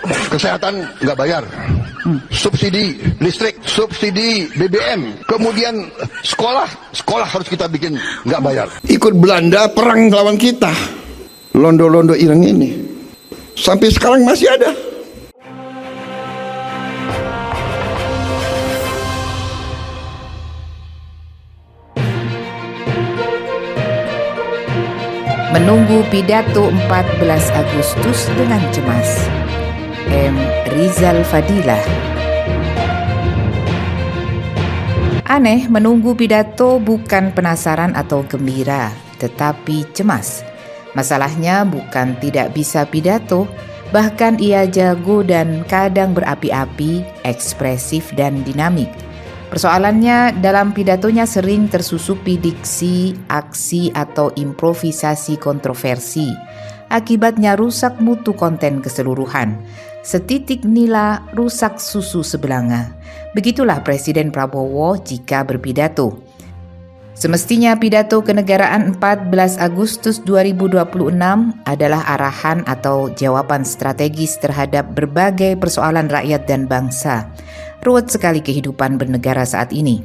Kesehatan nggak bayar, subsidi listrik, subsidi BBM, kemudian sekolah harus kita bikin nggak bayar. Ikut Belanda perang lawan kita, londo-londo ireng ini sampai sekarang masih ada. Menunggu pidato 14 Agustus dengan cemas. M. Rizal Fadilah. Aneh, menunggu pidato bukan penasaran atau gembira, tetapi cemas. Masalahnya bukan tidak bisa pidato, bahkan ia jago dan kadang berapi-api, ekspresif dan dinamik. Persoalannya, dalam pidatonya sering tersusupi diksi, aksi, atau improvisasi kontroversi. Akibatnya rusak mutu konten keseluruhan. Setitik nila rusak susu sebelanga. Begitulah Presiden Prabowo jika berpidato. Semestinya pidato kenegaraan 14 Agustus 2026 adalah arahan atau jawaban strategis terhadap berbagai persoalan rakyat dan bangsa. Ruwet sekali kehidupan bernegara saat ini.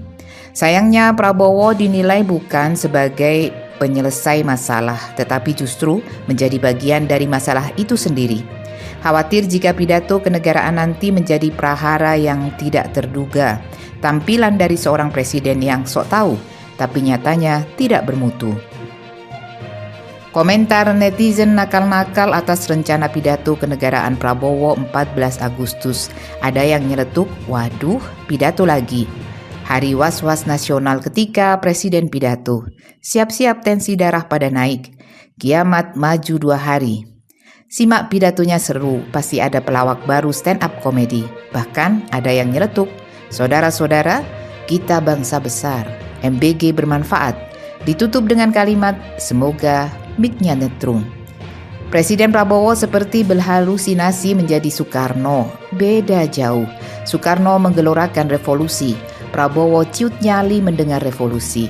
Sayangnya Prabowo dinilai bukan sebagai penyelesai masalah, tetapi justru menjadi bagian dari masalah itu sendiri. Khawatir jika pidato kenegaraan nanti menjadi prahara yang tidak terduga, tampilan dari seorang presiden yang sok tahu, tapi nyatanya tidak bermutu. Komentar netizen nakal-nakal atas rencana pidato kenegaraan Prabowo 14 Agustus. Ada yang nyeletuk, waduh, pidato lagi. Hari was-was nasional ketika presiden pidato. Siap-siap tensi darah pada naik. Kiamat maju 2 hari. Simak pidatonya seru, pasti ada pelawak baru stand up komedi. Bahkan ada yang nyeletuk, saudara-saudara, kita bangsa besar, MBG bermanfaat. Ditutup dengan kalimat, semoga mic-nya netrum. Presiden Prabowo seperti berhalusinasi menjadi Soekarno. Beda jauh. Soekarno menggelorakan revolusi. Prabowo ciut nyali mendengar revolusi.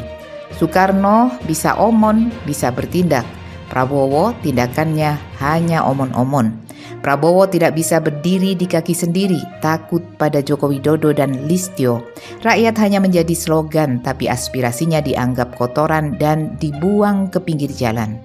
Soekarno bisa omon, bisa bertindak. Prabowo tindakannya hanya omon-omon. Prabowo tidak bisa berdiri di kaki sendiri, takut pada Joko Widodo dan Listio. Rakyat hanya menjadi slogan, tapi aspirasinya dianggap kotoran dan dibuang ke pinggir jalan.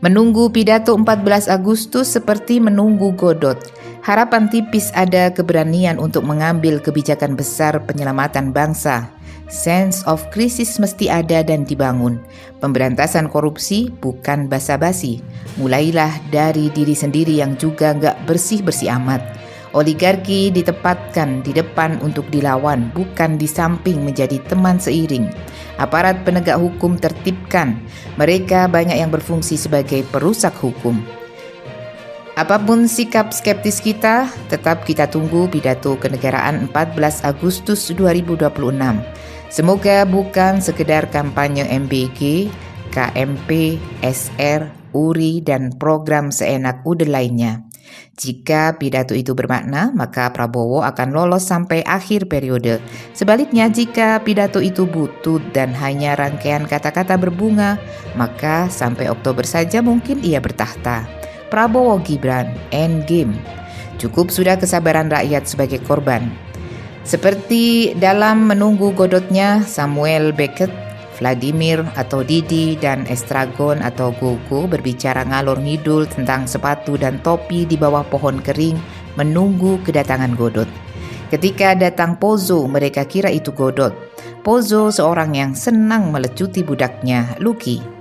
Menunggu pidato 14 Agustus seperti menunggu Godot. Harapan tipis ada keberanian untuk mengambil kebijakan besar penyelamatan bangsa. Sense of crisis mesti ada dan dibangun. Pemberantasan korupsi bukan basa-basi. Mulailah dari diri sendiri yang juga nggak bersih-bersih amat. Oligarki ditempatkan di depan untuk dilawan, bukan di samping menjadi teman seiring. Aparat penegak hukum tertibkan. Mereka banyak yang berfungsi sebagai perusak hukum. Apapun sikap skeptis kita, tetap kita tunggu pidato kenegaraan 14 Agustus 2026. Semoga bukan sekedar kampanye MBG, KMP, SR, URI, dan program seenak udah lainnya. Jika pidato itu bermakna, maka Prabowo akan lolos sampai akhir periode. Sebaliknya, jika pidato itu butut dan hanya rangkaian kata-kata berbunga, maka sampai Oktober saja mungkin ia bertahta. Prabowo Gibran, endgame. Cukup sudah kesabaran rakyat sebagai korban. Seperti dalam menunggu godotnya Samuel Beckett, Vladimir atau Didi dan Estragon atau Gogo berbicara ngalor ngidul tentang sepatu dan topi di bawah pohon kering menunggu kedatangan Godot. Ketika datang Pozo, mereka kira itu Godot. Pozo seorang yang senang melecuti budaknya, Lucky.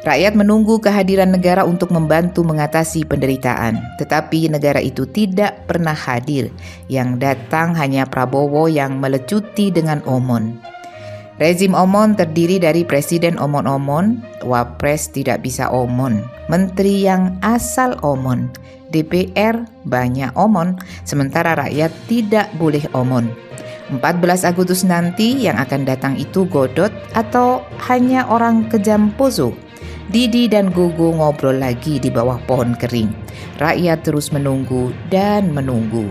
Rakyat menunggu kehadiran negara untuk membantu mengatasi penderitaan, tetapi negara itu tidak pernah hadir. Yang datang hanya Prabowo yang melecuti dengan omon. Rezim omon terdiri dari presiden omon-omon, wapres tidak bisa omon, menteri yang asal omon, DPR banyak omon, sementara rakyat tidak boleh omon. 14 Agustus nanti yang akan datang itu Godot atau hanya orang kejam Pozo? Didi dan Gogo ngobrol lagi di bawah pohon kering. Rakyat terus menunggu dan menunggu.